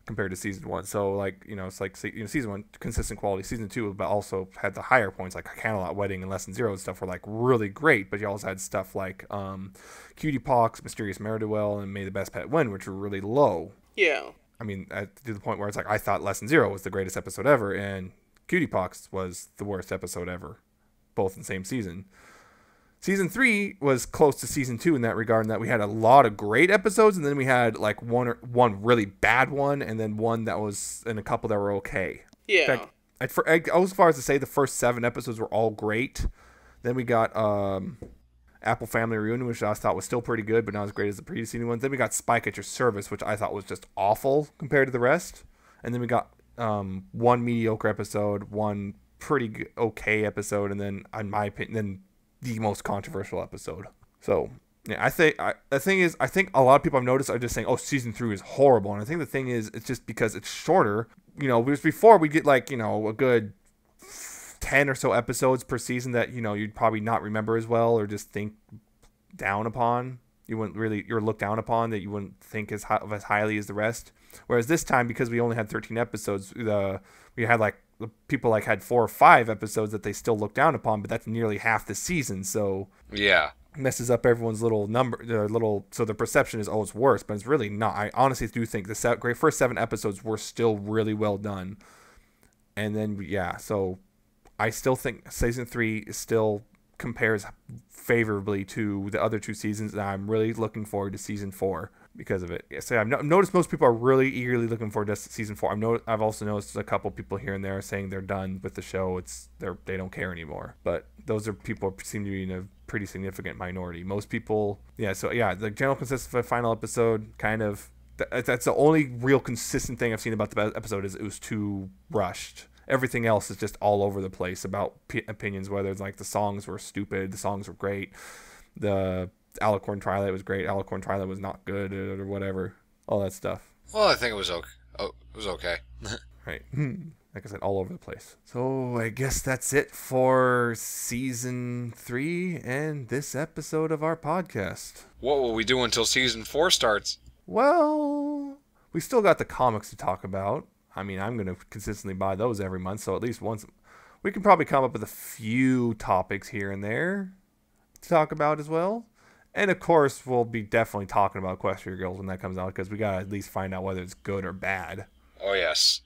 compared to season 1. So it's like season 1 consistent quality. Season 2, but also had the higher points like Candlelight Wedding and Lesson Zero and stuff were like really great. But you also had stuff like Cutie Pox, Mysterious Marrow-Duel, and May the Best Pet Win, which were really low. Yeah. I mean, to the point where it's like I thought Lesson Zero was the greatest episode ever, and Cutie Pox was the worst episode ever, both in the same season. Season 3 was close to season 2 in that regard, in that we had a lot of great episodes, and then we had like one really bad one, and then one that was, and a couple that were okay. Yeah. In fact, I go as far as to say the first 7 episodes were all great. Then we got Apple Family Reunion, which I thought was still pretty good, but not as great as the previous season ones. Then we got Spike at Your Service, which I thought was just awful compared to the rest. And then we got one mediocre episode, one pretty okay episode, and then, in my opinion, the most controversial episode. So yeah, I think a lot of people I've noticed are just saying, "Oh, season 3 is horrible," and I think the thing is, it's just because it's shorter. Because before we get a good 10 or so episodes per season that you'd probably not remember as well, or just think down upon. You're looked down upon, that you wouldn't think as highly as the rest. Whereas this time, because we only had 13 episodes, we had people had 4 or 5 episodes that they still look down upon, but that's nearly half the season. So yeah, messes up everyone's little number, so the perception is, oh, it's worse, but it's really not. I honestly do think the first 7 episodes were still really well done. And then, yeah, so I still think season 3 still compares favorably to the other 2 seasons, and I'm really looking forward to season 4 because of it. So I've noticed most people are really eagerly looking forward to season 4. I've also noticed a couple people here and there saying they're done with the show. They don't care anymore. But those are people who seem to be in a pretty significant minority. Most people, yeah. So yeah, the general consensus of the final episode, kind of, that's the only real consistent thing I've seen about the episode, is it was too rushed. Everything else is just all over the place about opinions, whether it's the songs were stupid, the songs were great, the Alicorn Twilight was great, Alicorn Twilight was not good, or whatever, all that stuff. Well, I think it was okay. Right. like I said, all over the place. So I guess that's it for season 3 and this episode of our podcast. What will we do until season 4 starts? Well, we still got the comics to talk about. I mean, I'm going to consistently buy those every month, so at least once we can probably come up with a few topics here and there to talk about as well. And of course, we'll be definitely talking about Equestria Girls when that comes out, because we got to at least find out whether it's good or bad. Oh, yes.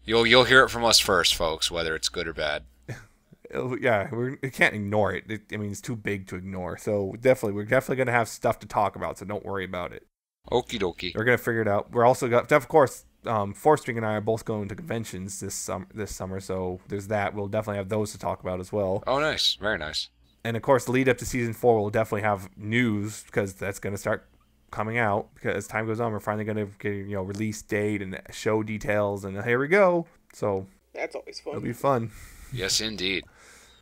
You'll hear it from us first, folks, whether it's good or bad. Yeah, we can't ignore it. I mean, it's too big to ignore. So we're definitely going to have stuff to talk about, so don't worry about it. Okie dokie. We're going to figure it out. We're also got, of course, Forstring and I are both going to conventions this summer, so there's that. We'll definitely have those to talk about as well. Oh, nice. Very nice. And of course, the lead up to season 4, we'll definitely have news, because that's going to start coming out. Because as time goes on, we're finally going to get release date and show details, and here we go. So that's always fun. It'll be fun. Yes, indeed.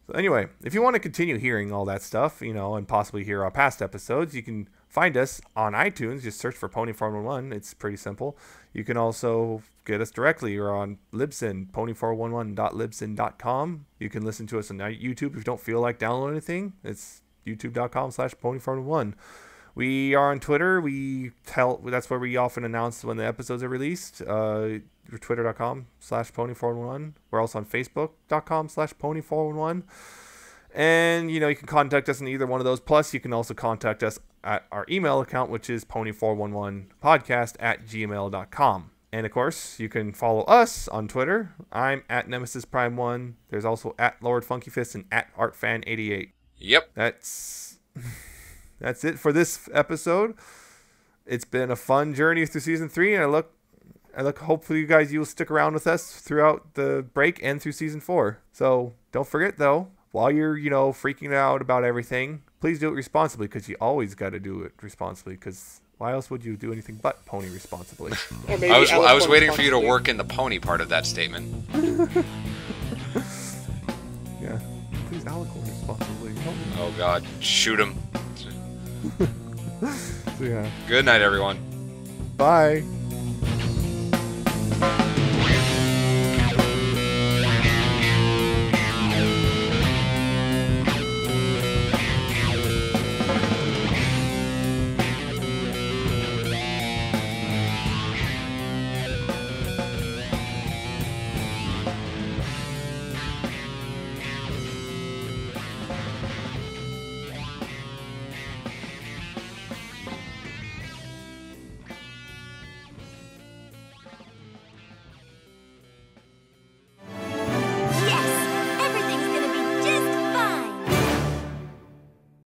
So anyway, if you want to continue hearing all that stuff, and possibly hear our past episodes, you can find us on iTunes. Just search for Pony411. It's pretty simple. You can also get us directly or on Libsyn, pony411.libsyn.com. You can listen to us on YouTube if you don't feel like downloading anything. It's youtube.com/pony411. We are on Twitter. That's where we often announce when the episodes are released. Twitter.com/pony411. We're also on Facebook.com/pony411. And, you can contact us in either one of those. Plus, you can also contact us at our email account, which is pony411podcast@gmail.com. And, of course, you can follow us on Twitter. I'm at Nemesis Prime 1. There's also at LordFunkyFist and at ArtFan88. Yep. That's it for this episode. It's been a fun journey through season 3, and I look hopefully you guys, you'll stick around with us throughout the break and through season 4. So don't forget, though, while you're, freaking out about everything, please do it responsibly, because you always got to do it responsibly, because why else would you do anything but pony responsibly? I was waiting for you to work in the pony part of that statement. Yeah. Please Alicorn responsibly. Help me. Oh, God. Shoot him. So, yeah. Good night, everyone. Bye.